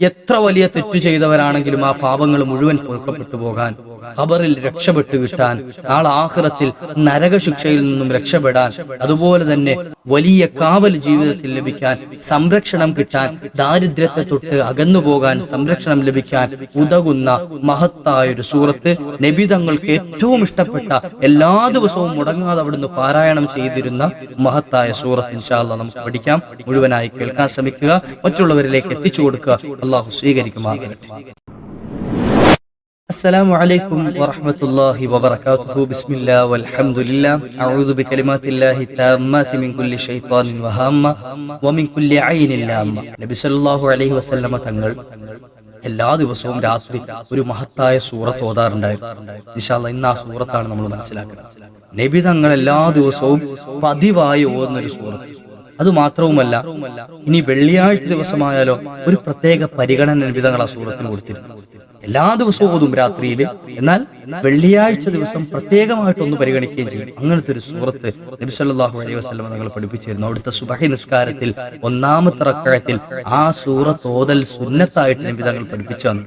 എത്ര വലിയ തെറ്റു ചെയ്തവരാണെങ്കിലും ആ പാപങ്ങൾ മുഴുവൻ പൊറുക്കപ്പെട്ടു പോകാൻ, ഖബറിൽ രക്ഷപ്പെട്ടു കിട്ടാൻ, നാളെ ആഖിറത്തിൽ നരകശിക്ഷയിൽ നിന്നും രക്ഷപ്പെടാൻ, അതുപോലെ തന്നെ വലിയ കാവൽ ജീവിതത്തിൽ ലഭിക്കാൻ, സംരക്ഷണം കിട്ടാൻ, ദാരിദ്ര്യത്തെ തൊട്ട് അകന്നുപോകാൻ സംരക്ഷണം ലഭിക്കാൻ ഉതകുന്ന മഹത്തായ ഒരു സൂറത്ത്, നബി തങ്ങൾക്ക് ഏറ്റവും ഇഷ്ടപ്പെട്ട, എല്ലാ ദിവസവും മുടങ്ങാതെ അവിടുന്ന് പാരായണം ചെയ്തിരുന്ന മഹത്തായ സൂറത്ത് ഇൻഷാ അല്ലാഹ് നമുക്ക് പഠിക്കാം. മുഴുവനായി കേൾക്കാൻ ശ്രമിക്കുക, മറ്റുള്ളവരിലേക്ക് എത്തിച്ചു കൊടുക്കുക. അല്ലാഹു സ്വീകരിക്കുമാറാകട്ടെ. അസ്സലാമു അലൈക്കും വറഹ്മത്തുള്ളാഹി വബറകാതുഹു. ബിസ്മില്ലാഹി വൽഹംദുലില്ലാഹ്. അഊദു ബികലിമാത്തില്ലാഹി തമ്മാതി മിൻ കുല്ലി ശൈത്വാനിൻ വഹമ്മ വമിൻ കുല്ലി ഐനിൻ ലാമ്മ. നബി സല്ലല്ലാഹു അലൈഹി വസല്ലമ തങ്ങൾ എല്ലാ ദിവസവും രാത്രി ഒരു മഹത്തായ സൂറത്ത് ഓതാറുണ്ടായിരുന്നു. ഇൻഷാ അല്ലാഹ് ഇന്ന് ആ സൂറത്താണ് നമ്മൾ മനസ്സിലാക്കുന്നത്. നബി തങ്ങൾ എല്ലാ ദിവസവും പതിവായി ഓതുന്ന ഒരു സൂറത്ത്. അത് മാത്രവുമല്ല, ഇനി വെള്ളിയാഴ്ച ദിവസമായാലോ ഒരു പ്രത്യേക പരിഗണന നബി തങ്ങൾ ആ സൂറത്തിന് കൊടുത്തിരുന്നു. എല്ലാ ദിവസവും ഓതും രാത്രിയിൽ, എന്നാൽ വെള്ളിയാഴ്ച ദിവസം പ്രത്യേകമായിട്ടൊന്ന് പരിഗണിക്കുകയും ചെയ്യും. അങ്ങനത്തെ ഒരു സൂറത്ത് നബി സല്ലല്ലാഹു അലൈഹി വസല്ലം തങ്ങൾ പഠിപ്പിച്ചിരുന്നു. അവിടുത്തെ സുബഹി നിസ്കാരത്തിൽ ഒന്നാമത്തെ റക്അത്തിൽ ആ സൂറത്ത് ഓതൽ സുന്നത്തായിട്ട് നബി തങ്ങൾ പഠിപ്പിച്ചു തന്നു.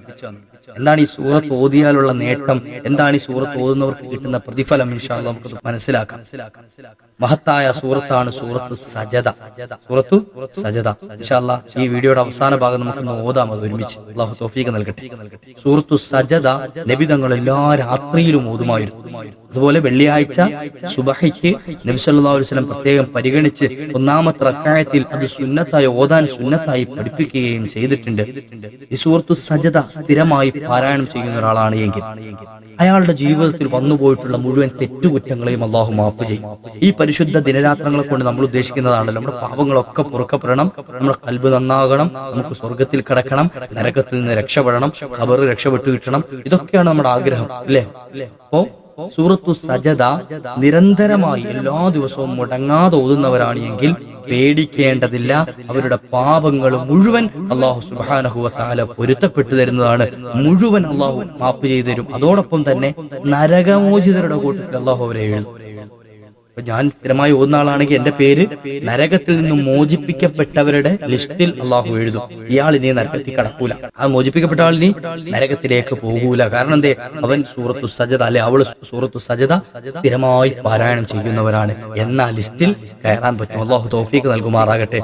എന്താണ് ഈ സൂറത്ത് ഓതിയാലുള്ള നേട്ടം, എന്താണ് ഈ സൂറത്ത് ഓതുന്നവർക്ക് കിട്ടുന്ന പ്രതിഫലം, ഇൻഷാ അല്ലാഹ് നമുക്ക് മനസ്സിലാക്കാം. മഹത്തായ സൂറത്താണ് സൂറത്തു സജദ. സൂറത്തു സജദ ഇൻഷാ അല്ലാഹ് ഈ വീഡിയോയുടെ അവസാന ഭാഗം നമുക്ക് ഓതാം, അത് ഒരുമിച്ച്. അല്ലാഹു തൗഫീഖ് നൽകട്ടെ. സൂറത്തു സജദ നബി തങ്ങൾ എല്ലാ രാത്രിയിലും ഓതുമായിരുന്നു. അതുപോലെ വെള്ളിയാഴ്ച സുബഹിക്ക് നബി സല്ലല്ലാഹു അലൈഹി വസല്ലം പ്രത്യേകം പരിഗണിച്ച് ഒന്നാമത്തെ റക്അത്തിൽ അത് സുന്നത്തായി ഓതാൻ സുന്നത്തായി പഠിപ്പിക്കുകയും ചെയ്തിട്ടുണ്ട്. ഈ സൂറത്തു സജദ സ്ഥിരമായി പാരായണം ചെയ്യുന്ന ഒരാളാണ് എങ്കിൽ അയാളുടെ ജീവിതത്തിൽ വന്നുപോയിട്ടുള്ള മുഴുവൻ തെറ്റുകുറ്റങ്ങളെയും അള്ളാഹു മാപ്പ് ചെയ്യും. ഈ പരിശുദ്ധ ദിനരാത്രങ്ങളെ കൊണ്ട് നമ്മൾ ഉദ്ദേശിക്കുന്നതാണല്ലോ നമ്മുടെ പാപങ്ങളൊക്കെ പൊറുക്കപ്പെടണം, നമ്മുടെ ഖൽബ് നന്നാകണം, നമുക്ക് സ്വർഗത്തിൽ കടക്കണം, നരകത്തിൽ നിന്ന് രക്ഷപ്പെടണം, ഖബറിൽ രക്ഷപ്പെട്ടു കിട്ടണം. ഇതൊക്കെയാണ് നമ്മുടെ ആഗ്രഹം, അല്ലേ? അപ്പോ സൂറത്തു സജദ നിരന്തരമായി എല്ലാ ദിവസവും മുടങ്ങാതെ ഓതുന്നവരാണ് എങ്കിൽ പേടിക്കേണ്ടതില്ല. അവരുടെ പാപങ്ങൾ മുഴുവൻ അല്ലാഹു സുബ്ഹാനഹു വ തആല പൊരുത്തപ്പെട്ടു തരുന്നതാണ്. മുഴുവൻ അല്ലാഹു മാപ്പ് ചെയ്തു തരും. അതോടൊപ്പം തന്നെ നരകമോചിതരുടെ കൂട്ടത്തിൽ അല്ലാഹു അവരെ എഴുതും. ഞാൻ സ്ഥിരമായി ഓതുന്ന ആളാണെങ്കിൽ എന്റെ പേര് നരകത്തിൽ നിന്നും മോചിപ്പിക്കപ്പെട്ടവരുടെ ലിസ്റ്റിൽ അള്ളാഹു എഴുതും. ഇയാൾ ഇനി നരകത്തിൽ കടക്കൂല, ആ മോചിപ്പിക്കപ്പെട്ട ആളിനി നരകത്തിലേക്ക് പോകൂല. കാരണം എന്തേ? അവൻ സൂറത്തു സജദ അല്ലെ അവള് സൂറത്തു സജദ സ്ഥിരമായി പാരായണം ചെയ്യുന്നവരാണ് എന്ന ലിസ്റ്റിൽ കയറാൻ പറ്റും. അള്ളാഹു തൗഫീഖ് നൽകുമാറാകട്ടെ.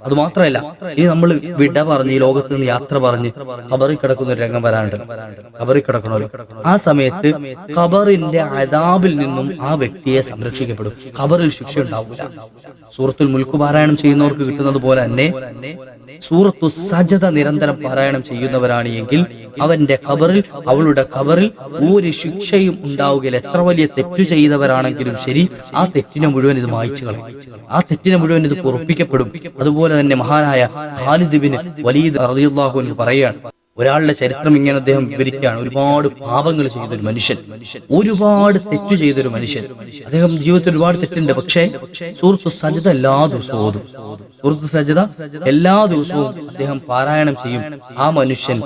അത് മാത്രമല്ല, ഇനി നമ്മൾ വിട പറഞ്ഞ് ഈ ലോകത്ത് നിന്ന് യാത്ര പറഞ്ഞ് ഖബറിൽ കിടക്കുന്ന ഒരു രംഗം വരാനുണ്ട്. ഖബറിൽ കിടക്കണമല്ലോ, ആ സമയത്ത് ഖബറിന്റെ അദാബിൽ നിന്നും ആ വ്യക്തിയെ സംരക്ഷിക്കപ്പെടും. ഖബറിൽ ശിക്ഷ ഉണ്ടാവില്ല. സൂറത്തുൽ മുൽക്ക് പാരായണം ചെയ്യുന്നവർക്ക് കിട്ടുന്നത് പോലെ തന്നെ സൂറത്തു സജദ നിരന്തരം പാരായണം ചെയ്യുന്നവരാണ് എങ്കിൽ അവന്റെ ഖബറിൽ, അവളുടെ ഖബറിൽ ഒരു ശിക്ഷയും ഉണ്ടാവുകയില്ല. എത്ര വലിയ തെറ്റു ചെയ്തവരാണെങ്കിലും ശരി, ആ തെറ്റിനെ മുഴുവൻ ഇത് മായ്ച്ചു കളയും, ആ തെറ്റിനെ മുഴുവൻ ഇത് പൊറുപ്പിക്കപ്പെടും. അതുപോലെ തന്നെ മഹാനായ ഖാലിദ് ബിൻ വലീദ് റളിയല്ലാഹു അൻഹു പറയുകയാണ്, ഒരാളുടെ ചരിത്രം ഇങ്ങനെ അദ്ദേഹം വിവരിക്കുകയാണ്. ഒരുപാട് പാപങ്ങൾ ചെയ്തൊരു മനുഷ്യൻ, ഒരുപാട് തെറ്റു ചെയ്തൊരു മനുഷ്യൻ. അദ്ദേഹം ജീവിതത്തിൽ ഒരുപാട് തെറ്റുണ്ട്. പക്ഷേ സൂറത്തു സജദ എല്ലാ ദിവസവും ഓതും. സൂറത്തു സജദ എല്ലാ ദിവസവും അദ്ദേഹം പാരായണം ചെയ്യും. ആ മനുഷ്യൻ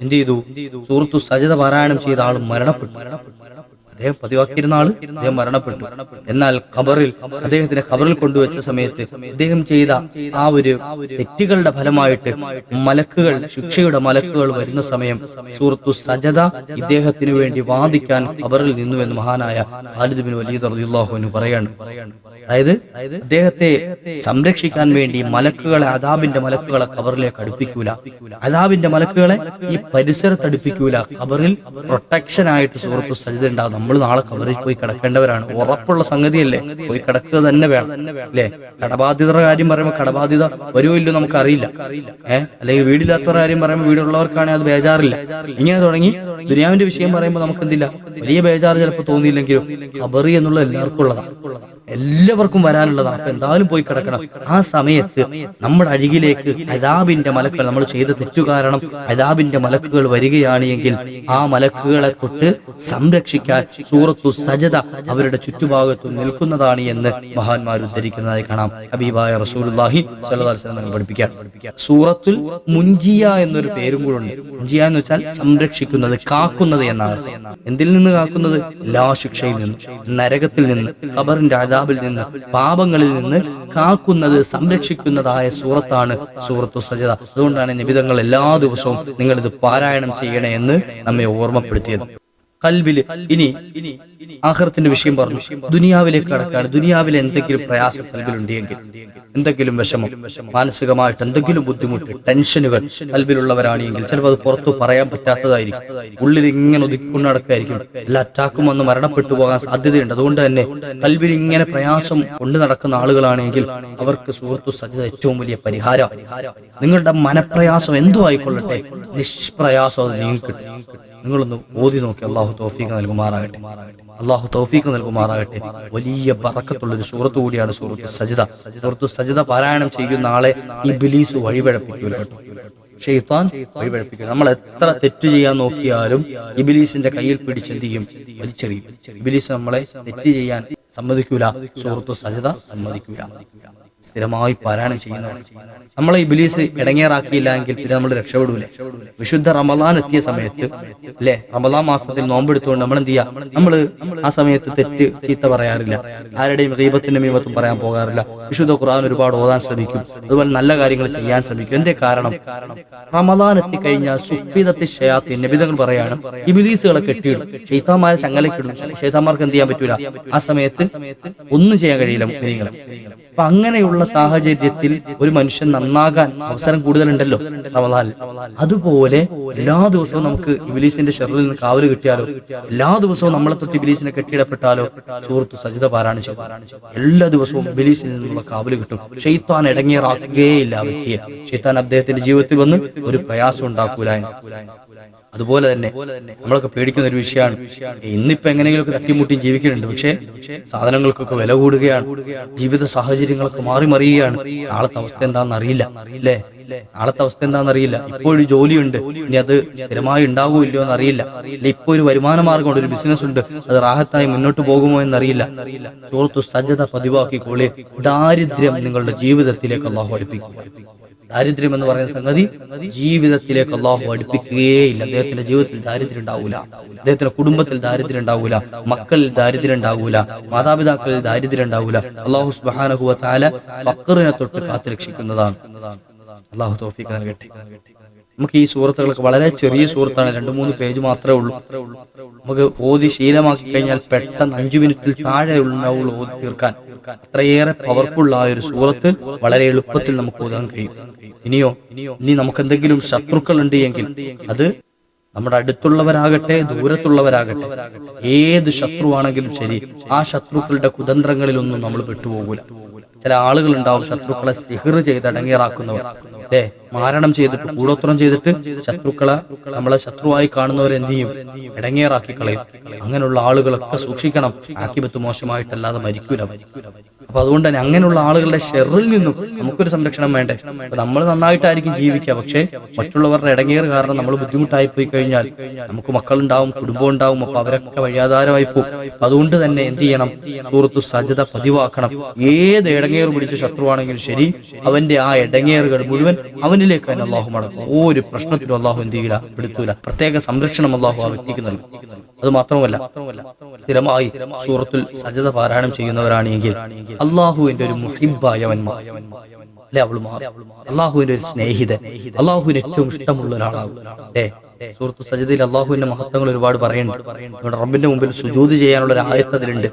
എന്ത് ചെയ്തു? സൂറത്തു സജദ പാരായണം ചെയ്ത ആൾ മരണപ്പെട്ടു. അദ്ദേഹം പതിവാക്കിയിരുന്ന ആള് അദ്ദേഹം മരണപ്പെട്ടു. എന്നാൽ ഖബറിൽ, അദ്ദേഹത്തിന്റെ ഖബറിൽ കൊണ്ടുവച്ച സമയത്ത് അദ്ദേഹം ചെയ്ത ആ ഒരു തെറ്റുകളുടെ ഫലമായിട്ട് മലക്കുകൾ, ശിക്ഷയുടെ മലക്കുകൾ വരുന്ന സമയം സൂറത്തു സജദ ഇദ്ദേഹത്തിന് വേണ്ടി വാദിക്കാൻ ഖബറിൽ നിന്നു എന്ന് മഹാനായ ഖാലിദ് ബിൻ വലീദ് റളിയല്ലാഹു അൻഹു പറയാണ്. അതായത് അദ്ദേഹത്തെ സംരക്ഷിക്കാൻ വേണ്ടി മലക്കുകളെ, അദാബിന്റെ മലക്കുകളെ ഖബറിലേക്ക് അടുപ്പിക്കൂല, അദാബിന്റെ മലക്കുകളെ ഈ പരിസരത്ത് അടുപ്പിക്കൂല. ഖബറിൽ പ്രൊട്ടക്ഷൻ ആയിട്ട് സൂറത്തു സജദ ഉണ്ടാകും. നമ്മൾ നാളെ ഖബറിൽ പോയി കിടക്കേണ്ടവരാണ്, ഉറപ്പുള്ള സംഗതിയല്ലേ, പോയി കിടക്കുക തന്നെ വേണം, അല്ലേ? കടബാധിതരുടെ കാര്യം പറയുമ്പോൾ കടബാധിത വരുമോ ഇല്ലോ നമുക്കറിയില്ല. അല്ലെങ്കിൽ വീടില്ലാത്തവരുടെ കാര്യം പറയുമ്പോൾ വീടുള്ളവർക്കാണെങ്കിൽ അത് ബേജാറില്ല. ഇങ്ങനെ തുടങ്ങി ദുനിയാവിന്റെ വിഷയം പറയുമ്പോൾ നമുക്ക് എന്തില്ല, വലിയ ബേജാറ് ചിലപ്പോൾ തോന്നിയില്ലെങ്കിലും ഖബറി എന്നുള്ള എല്ലാവർക്കും ഉള്ളതാണ്, എല്ലാവർക്കും വരാനുള്ളതാണ്. അപ്പൊ എന്തായാലും പോയി കിടക്കണം. ആ സമയത്ത് നമ്മുടെ അരികിലേക്ക് അദാബിന്റെ മലക്കുകൾ, നമ്മൾ ചെയ്ത തെറ്റു കാരണം അദാബിന്റെ മലക്കുകൾ വരികയാണ് എങ്കിൽ ആ മലക്കുകളെ തൊട്ട് സംരക്ഷിക്കാൻ സൂറത്തു സജദ അവരുടെ ചുറ്റുഭാഗത്തു നിൽക്കുന്നതാണ് എന്ന് മഹാന്മാർ ഉദ്ധരിക്കുന്നതായി കാണാം. ഹബീബായ റസൂലുള്ളാഹി സ്വല്ലല്ലാഹു അലൈഹി വസല്ലം പഠിപ്പിക്കാൻ സൂറത്തുൽ മുൻജിയ എന്നൊരു പേരും കൂടെ ഉണ്ട്. മുൻജിയ എന്ന് വെച്ചാൽ സംരക്ഷിക്കുന്നത്, കാക്കുന്നത് എന്നാണ്. എന്തിൽ നിന്ന് കാക്കുന്നത്? എല്ലാ ശിക്ഷയിൽ നിന്നും, നരകത്തിൽ നിന്ന്, ഖബറിന്റെ അദാബിൽ നിന്ന്, പാപങ്ങളിൽ നിന്ന് കാക്കുന്നത്, സംരക്ഷിക്കുന്നതായ സൂറത്താണ് സൂറത്തു സജദ. അതുകൊണ്ടാണ് നബിതങ്ങൾ എല്ലാ ദിവസവും നിങ്ങൾ ഇത് പാരായണം ചെയ്യണേ എന്ന് നമ്മെ ഓർമ്മപ്പെടുത്തിയത്. കൽബില് ഇനി ആഖിറത്തിന്റെ വിഷയം പറഞ്ഞു. ദുനിയാവിലേക്ക് കടക്കാണ്. ദുനിയാവിലെ എന്തെങ്കിലും പ്രയാസം കൽബിലുണ്ടെങ്കിൽ, എന്തെങ്കിലും വിഷമം, മാനസികമായിട്ട് എന്തെങ്കിലും ബുദ്ധിമുട്ട്, ടെൻഷനുകൾ കൽബിലുള്ളവരാണെങ്കിൽ ചിലപ്പോൾ അത് പുറത്തു പറയാൻ പറ്റാത്തതായിരിക്കും. ഉള്ളിൽ ഇങ്ങനെ ഒതുക്കിക്കൊണ്ട് നടക്കായിരിക്കും. എല്ലാ അറ്റാക്കും വന്ന് മരണപ്പെട്ടു പോകാൻ സാധ്യതയുണ്ട്. അതുകൊണ്ട് തന്നെ കൽബിൽ ഇങ്ങനെ പ്രയാസം കൊണ്ട് നടക്കുന്ന ആളുകളാണെങ്കിൽ അവർക്ക് സൂറത്തു സജ്ജദ ഏറ്റവും വലിയ പരിഹാരം. നിങ്ങളുടെ മനപ്രയാസം എന്തോ ആയിക്കൊള്ളട്ടെ, നിഷ്പ്രയാസം അത് നീങ്ങിക്കിട്ടും. നിങ്ങളൊന്ന് ഓതി നോക്കി. അള്ളാഹു തൗഫീഖ് നൽകുമാറാകട്ടെ. അള്ളാഹു തൗഫീഖ് നൽകുമാറാകട്ടെ. വലിയ ബറക്കത്തുള്ളൊരു സൂറത്ത് കൂടിയാണ് സൂറത്തു സജ്ദ. സൂറത്തു സജ്ദ പാരായണം ചെയ്യുന്ന ആളെ ഇബ്ലീസ് വഴിപഴപ്പിക്കൂല കേട്ടോ. ശൈത്താൻ വഴിപഴപ്പിക്കും. നമ്മൾ എത്ര തെറ്റ് ചെയ്യാൻ നോക്കിയാലും ഇബ്ലീസിന്റെ കയ്യിൽ പിടിച്ചെന്ത് ചെയ്യും? വലിച്ചെറിയും. ഇബ്ലീസ് നമ്മളെ തെറ്റ് ചെയ്യാൻ സമ്മതിക്കൂല. സൂറത്തു സജ്ദ സമ്മതിക്കൂല. സ്ഥിരമായി പാരായണം ചെയ്യുന്നതാണ്. നമ്മളെ ഇബ്ലീസ് ഇടങ്ങേറാക്കിയില്ല എങ്കിൽ പിന്നെ നമ്മൾ രക്ഷപ്പെടൂലേ? വിശുദ്ധ റമദാൻ എത്തിയ സമയത്ത് അല്ലെ, റമദാൻ മാസത്തിൽ നോമ്പെടുത്തുകൊണ്ട് നമ്മൾ എന്ത് ചെയ്യാം? നമ്മൾ ആ സമയത്ത് തെറ്റ് ചീത്ത പറയാറില്ല, ആരുടെയും ഗീബത്തിന്റെ മീമത്തും പറയാൻ പോകാറില്ല. വിശുദ്ധ ഖുർആൻ ഒരുപാട് ഓതാൻ ശ്രമിക്കും, അതുപോലെ നല്ല കാര്യങ്ങൾ ചെയ്യാൻ ശ്രമിക്കും. എന്തേ കാരണം? റമദാൻ എത്തിക്കഴിഞ്ഞാൽ സുഫീദത്തി ശയാത്തീൻ, നബിതങ്ങൾ പറയാണ്, ഇബ്ലീസുകളെ കെട്ടിയിടും, ശൈത്താന്മാരെ ചങ്ങലക്കിടും. ശൈത്താന്മാർക്ക് എന്ത് ചെയ്യാൻ പറ്റൂല? ആ സമയത്ത് ഒന്നും ചെയ്യാൻ കഴിയില്ല മുഅ്മിനീങ്ങളെ. അപ്പൊ അങ്ങനെയുള്ള സാഹചര്യത്തിൽ ഒരു മനുഷ്യൻ നന്നാകാൻ അവസരം കൂടുതലുണ്ടല്ലോ റമദാനിൽ. അതുപോലെ എല്ലാ ദിവസവും നമുക്ക് ഇബ്ലീസിന്റെ ഷർറിൽ നിന്ന് കാവല് കിട്ടിയാലോ, എല്ലാ ദിവസവും നമ്മളെ തൊട്ട് ഇബ്ലീസിനെ കെട്ടിയിടപ്പെട്ടാലോ സൂറത്തു സജ്ദ പാരായണം ചെയ്യും. എല്ലാ ദിവസവും ഇബ്ലീസിൽ നിന്നുള്ള കാവല് കിട്ടും. ഷൈത്താൻ ഇടങ്ങേറാക്കുകയില്ല വ്യക്തിയെ. ഷൈത്താൻ അദ്ദേഹത്തിന്റെ ജീവിതത്തിൽ വന്ന് ഒരു പ്രയാസം ഉണ്ടാക്കൂല. അതുപോലെ തന്നെ നമ്മളൊക്കെ പേടിക്കുന്ന ഒരു വിഷയമാണ്. ഇന്നിപ്പോ എങ്ങനെയെങ്കിലുമൊക്കെ തട്ടിമുട്ടിയും ജീവിക്കുന്നുണ്ട്. പക്ഷേ സാധനങ്ങൾക്കൊക്കെ വില കൂടുകയാണ്, ജീവിത സാഹചര്യങ്ങളൊക്കെ മാറി മറിയുകയാണ്. നാളത്തെ അവസ്ഥ എന്താണെന്ന് അറിയില്ല അല്ലേ? നാളത്തെ അവസ്ഥ എന്താണെന്നറിയില്ല. ഇപ്പോഴും ജോലിയുണ്ട്, ഇനി അത് സ്ഥിരമായി ഉണ്ടാകുമോ ഇല്ലയോ എന്നറിയില്ല. ഇപ്പൊ ഒരു വരുമാന മാർഗമുണ്ട്, ഒരു ബിസിനസ് ഉണ്ട്, അത് റാഹത്തായി മുന്നോട്ട് പോകുമോ എന്നറിയില്ല. സൂറത്തു സജ്ദ പതിവാക്കിക്കോളെ. ദാരിദ്ര്യം നിങ്ങളുടെ ജീവിതത്തിലേക്ക് അല്ലാഹു അടുപ്പിക്കും. ദാരിദ്ര്യം എന്ന് പറയുന്ന സംഗതി ജീവിതത്തിലേക്ക് അല്ലാഹു അടുപ്പിക്കുകയില്ല. അദ്ദേഹത്തിന്റെ ജീവിതത്തിൽ ദാരിദ്ര്യം ഉണ്ടാവൂല, അദ്ദേഹത്തിന്റെ കുടുംബത്തിൽ ദാരിദ്ര്യം ഉണ്ടാവൂല, മക്കളിൽ ദാരിദ്ര്യം ഉണ്ടാവൂല, മാതാപിതാക്കളിൽ ദാരിദ്ര്യം ഉണ്ടാവൂല. അല്ലാഹു സുബ്ഹാനഹു വ തആല ഫഖറിനെ തൊട്ട് കാത്തുരക്ഷിക്കുന്നതാണ്. അല്ലാഹു തൗഫീഖ് നൽകട്ടെ. നമുക്ക് ഈ സൂറത്തുകളൊക്കെ വളരെ ചെറിയ സൂറത്താണ്, 2-3 പേജ് മാത്രമേ ഉള്ളൂ. നമുക്ക് ഓതി ശീലമാക്കി കഴിഞ്ഞാൽ പെട്ടെന്ന് 5 മിനിറ്റിൽ താഴെ ഉണ്ടാവുള്ളൂ ഓതി തീർക്കാൻ. അത്രയേറെ പവർഫുൾ ആയ ഒരു സൂറത്ത് വളരെ എളുപ്പത്തിൽ നമുക്ക് ഓതാൻ കഴിയും. ഇനി നമുക്ക് എന്തെങ്കിലും ശത്രുക്കൾ ഉണ്ട് എങ്കിൽ അത് നമ്മുടെ അടുത്തുള്ളവരാകട്ടെ ദൂരത്തുള്ളവരാകട്ടെ, ഏത് ശത്രുവാണെങ്കിലും ശരി, ആ ശത്രുക്കളുടെ കുതന്ത്രങ്ങളിലൊന്നും നമ്മൾ പെട്ടുപോകൂല. ചില ആളുകൾ ഉണ്ടാവും ശത്രുക്കളെ സിഹ്ർ ചെയ്ത് അടങ്ങേറാക്കുന്നവർ, അല്ലെ, മാരണം ചെയ്തിട്ട് കൂടോത്രം ചെയ്തിട്ട് ശത്രുക്കളെ, നമ്മളെ ശത്രുവായി കാണുന്നവരെ എന്ത് ചെയ്യും? ഇടങ്ങേറാക്കി കളയും. അങ്ങനെയുള്ള ആളുകളൊക്കെ സൂക്ഷിക്കണം. ആക്കിബത്ത് മോശമായിട്ടല്ലാതെ മരിക്കൂല. അപ്പൊ അതുകൊണ്ട് തന്നെ അങ്ങനെയുള്ള ആളുകളുടെ ഷെറിൽ നിന്നും നമുക്കൊരു സംരക്ഷണം വേണ്ടേ? നമ്മൾ നന്നായിട്ടായിരിക്കും ജീവിക്കുക, പക്ഷെ മറ്റുള്ളവരുടെ ഇടങ്ങേറ് കാരണം നമ്മൾ ബുദ്ധിമുട്ടായി പോയി കഴിഞ്ഞാൽ നമുക്ക് മക്കളുണ്ടാവും, കുടുംബം ഉണ്ടാവും, അപ്പൊ അവരൊക്കെ വഴിയാധാരമായി പോകും. അതുകൊണ്ട് തന്നെ എന്ത് ചെയ്യണം? സൂറത്തു സജ്ദ പതിവാക്കണം. ഏത് ഇടങ്ങേറ് പിടിച്ച ശത്രുവാണെങ്കിലും ശരി, അവന്റെ ആ ഇടങ്ങേറുകൾ മുഴുവൻ അവനിലേക്ക് തന്നെ അള്ളാഹു മടക്കും. ഒരു പ്രശ്നത്തിലും അള്ളാഹു എന്ത് ചെയ്യില്ല, പെടുത്തൂല. പ്രത്യേക സംരക്ഷണം അള്ളാഹു ആ വ്യക്തിക്ക് നൽകും. അത് മാത്രമല്ല, സ്ഥിരമായി സൂറത്തുൽ സജ്ദ പാരായണം ചെയ്യുന്നവരാണെങ്കിൽ അള്ളാഹുവിന്റെ ഒരു മുഹിബ്ബായവന്മാർ അല്ലെ, അവൾ മാറും. അള്ളാഹുവിന്റെ ഒരു സ്നേഹിതൻ, അള്ളാഹുവിന് ഏറ്റവും ഇഷ്ടമുള്ള ഒരാളാകും. അല്ലേ? സൂറത്തു സജ്ദയിൽ അള്ളാഹുവിന്റെ മഹത്വങ്ങൾ ഒരുപാട് പറയുന്നുണ്ട്. നമ്മുടെ റബ്ബിന്റെ മുമ്പിൽ സുജൂദ് ചെയ്യാനുള്ള ഒരു ആയത്ത് അതിലുണ്ട്.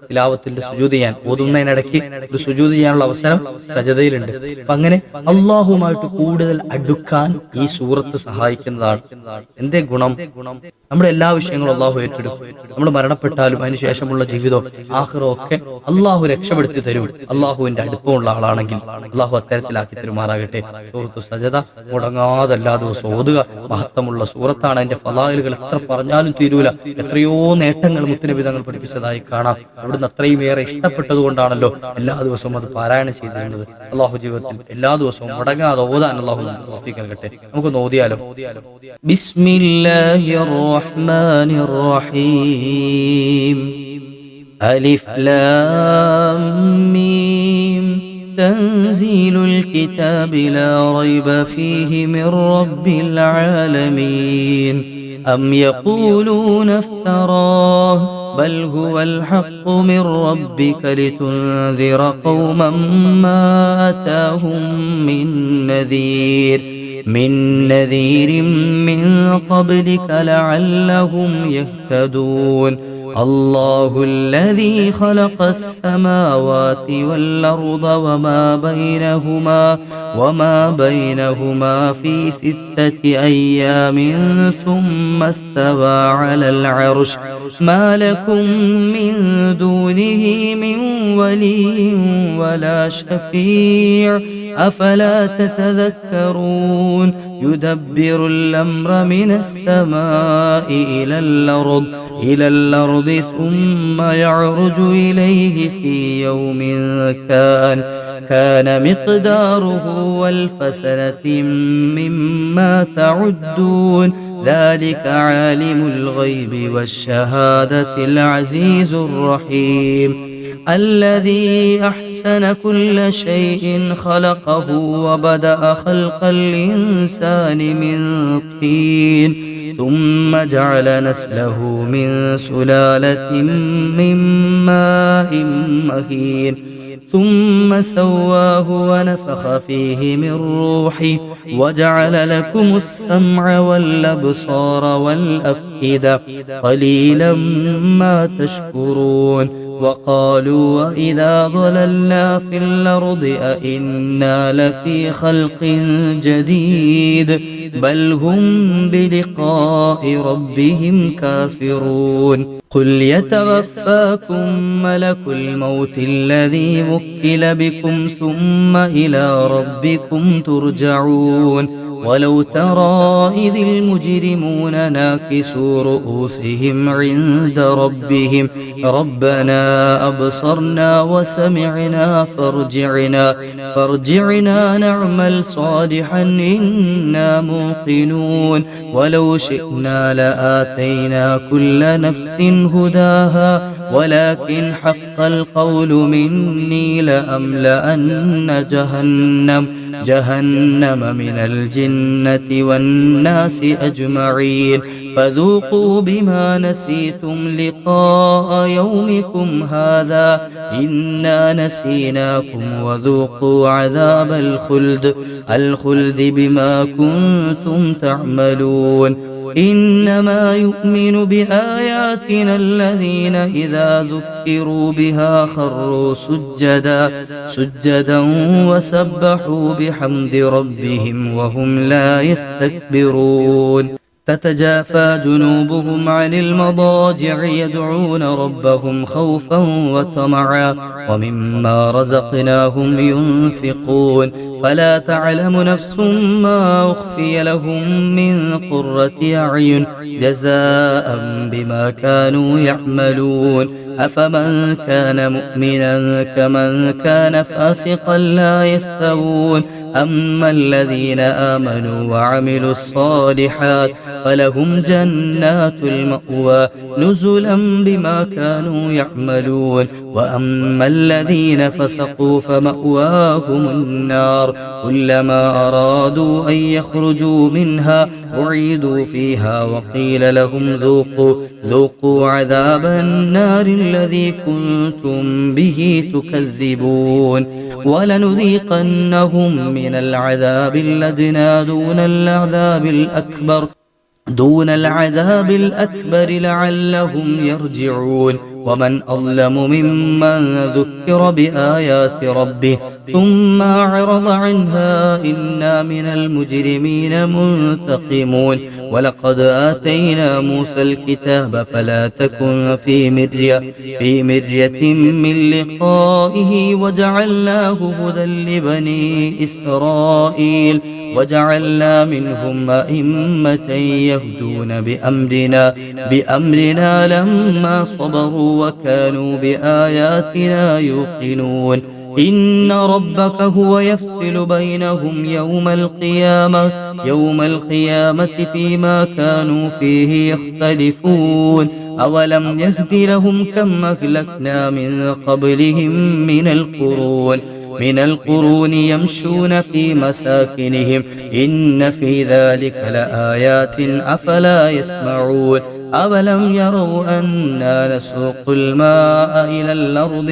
തിലാവത്തിന്റെ സുജൂദ് ചെയ്യാൻ, ഓതുന്നതിനിടയ്ക്ക് ഒരു സുജൂദ് ചെയ്യാനുള്ള അവസരം സജ്ദയിലുണ്ട്. അപ്പൊ അങ്ങനെ അള്ളാഹുമായിട്ട് കൂടുതൽ അടുക്കാൻ ഈ സൂറത്ത് സഹായിക്കുന്നതാണ്. എന്തേ ഗുണം? നമ്മുടെ എല്ലാ വിഷയങ്ങളും അള്ളാഹു ഏറ്റെടുക്കും. നമ്മൾ മരണപ്പെട്ടാലും അതിനുശേഷമുള്ള ജീവിതവും ആഖിറവും ഒക്കെ അള്ളാഹു രക്ഷപ്പെടുത്തി തരും. അള്ളാഹുവിന്റെ അടുപ്പമുള്ള ആളാണെങ്കിൽ അള്ളാഹു അത്തരത്തിലാക്കി തരുമാറാകട്ടെ. സൂറത്തു സജ്ദ മുടങ്ങാതെ എല്ലാ ദിവസവും ഓതുക. മഹത്വമുള്ള സൂറത്താണ്. അതിന്റെ ഫളായിലുകൾ എത്ര പറഞ്ഞാലും തീരൂല. എത്രയോ നേട്ടങ്ങൾ മുത്തുനബി തങ്ങൾ പഠിപ്പിച്ചതായി കാണാം. അവിടുന്ന് അത്രയും ഏറെ ഇഷ്ടപ്പെട്ടത് കൊണ്ടാണല്ലോ എല്ലാ ദിവസവും അത് പാരായണം ചെയ്തിരുന്നത്. അള്ളാഹു ജീവിതത്തിൽ എല്ലാ ദിവസവും മുടങ്ങാതെ ഓതാൻ അള്ളാഹു തൗഫീഖ് നൽകട്ടെ. നമുക്ക് ഓതിയാലോ? ബിസ്മില്ലാഹിർ റഹ്മാനിർ റഹീം. അലിഫ് ലാം മീം تنزيل الكتاب لا ريب فيه من رب العالمين أم يقولون افتراه بل هو الحق من ربك لتنذر قوما ما أتاهم من نذير من قبلك لعلهم يهتدون الله الذي خلق السماوات والأرض وما بينهما في 6 أيام ثم استوى على العرش ما لكم من دونه من ولي ولا شفيع أفلا تتذكرون يدبر الأمر من السماء إلى الأرض ثم يعرج إليه في يوم كان مقداره 1000 سنة مما تعدون ذلك عالم الغيب والشهادة العزيز الرحيم الذي أحسن كل شيء خلقه وبدأ خلق الإنسان من طين ثم جعل نسله من سلالة من ماء مهين ثم سواه ونفخ فيه من روحه وجعل لكم السمع والأبصار والأفئدة قليلا ما تشكرون وقالوا وإذا ضللنا في الأرض أئنا لفي خلق جديد بل هم بلقاء ربهم كافرون قل يتوفاكم ملك الموت الذي وكل بكم ثم إلى ربكم ترجعون ولو ترى إذ المجرمون ناكسوا رؤوسهم عند ربهم ربنا أبصرنا وسمعنا فارجعنا نعمل صالحا إنا موقنون ولو شئنا لآتينا كل نفس هداها ولكن حق القول مني لأملأن جهنم من الجنة والناس أجمعين فذوقوا بما نسيتم لقاء يومكم هذا إنا نسيناكم وذوقوا عذاب الخلد بما كنتم تعملون إنما يؤمن بآياتنا الذين إذا ذكروا بها خروا سجدا وسبحوا بحمد ربهم وهم لا يستكبرون تتجافى جنوبهم عن المضاجع يدعون ربهم خوفا وطمعا ومما رزقناهم ينفقون فلا تعلم نفس ما أخفي لهم من قرة أعين جزاء بما كانوا يعملون أفمن كان مؤمنا كمن كان فاسقا لا يستوون أما الذين آمنوا وعملوا الصالحات فلهم جنات المأوى نزلا بما كانوا يعملون وأما الذين فسقوا فمأواهم النار كلما أرادوا أن يخرجوا منها أعيدوا فيها وقيل لهم ذوقوا عذاب النار الذي كنتم به تكذبون ولنذيقنهم من العذاب الأدنى دون العذاب الأكبر لعلهم يرجعون ومن أظلم ممن ذكر بآيات ربه ثم أعرض عنها إنا من المجرمين منتقمون ولقد آتينا موسى الكتاب فلا تكن في مرية من لقائه وجعلناه هدى لبني إسرائيل وجعلنا منهم أئمة يهدون بأمرنا لما صبروا وكانوا بآياتنا يوقنون إن ربك هو يفصل بينهم يوم القيامة فيما كانوا فيه يختلفون أولم يهد لهم كم أهلكنا من قبلهم من القرون من القرون يمشون في مساكنهم إن في ذلك لآيات أفلا يسمعون أولم يروا أنا نسوق الماء إلى الأرض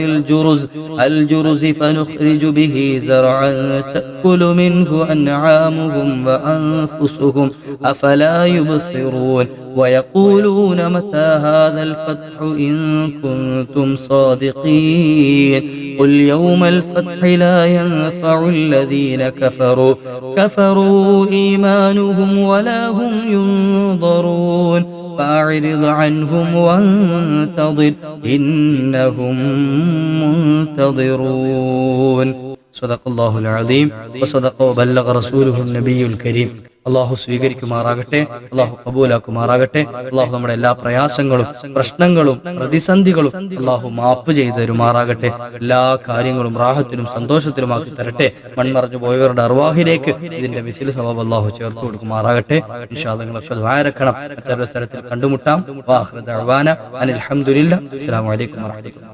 الجرز فنخرج به زرعا تأكل منه أنعامهم وأنفسهم أفلا يبصرون ويقولون متى هذا الفتح إن كنتم صادقين قل يوم الفتح لا ينفع الذين كفروا إيمانهم ولا هم ينظرون فأعرض عنهم وانتظر إنهم منتظرون صدق الله العظيم وصدق وبلغ رسوله النبي الكريم. അള്ളാഹു സ്വീകരിക്കുമാറാകട്ടെ, അള്ളാഹു കബൂലാക്കുമാറാകട്ടെ. അള്ളാഹു നമ്മുടെ എല്ലാ പ്രയാസങ്ങളും പ്രശ്നങ്ങളും പ്രതിസന്ധികളും അള്ളാഹു മാപ്പ് ചെയ്ത് തരുമാറാകട്ടെ. എല്ലാ കാര്യങ്ങളും റാഹത്തിനും സന്തോഷത്തിലുമാക്കി തരട്ടെ. മൺമറഞ്ഞു പോയവരുടെ അർവാഹിലേക്ക് ഇതിന്റെ മിസിൽ സവാബ് അള്ളാഹു ചേർത്ത് കൊടുക്കുമാറാകട്ടെ. ഇൻഷാ അല്ലാഹ് നിങ്ങളൊക്കെ ദുആയിരക്കണം. മറ്റൊരു അവസരത്തിൽ കണ്ടുമുട്ടാം. വാഖിറു ദഅവാന അനിൽ ഹംദുലില്ലാഹി. അസ്സലാമു അലൈക്കും വറഹ്മത്തുള്ളാഹി.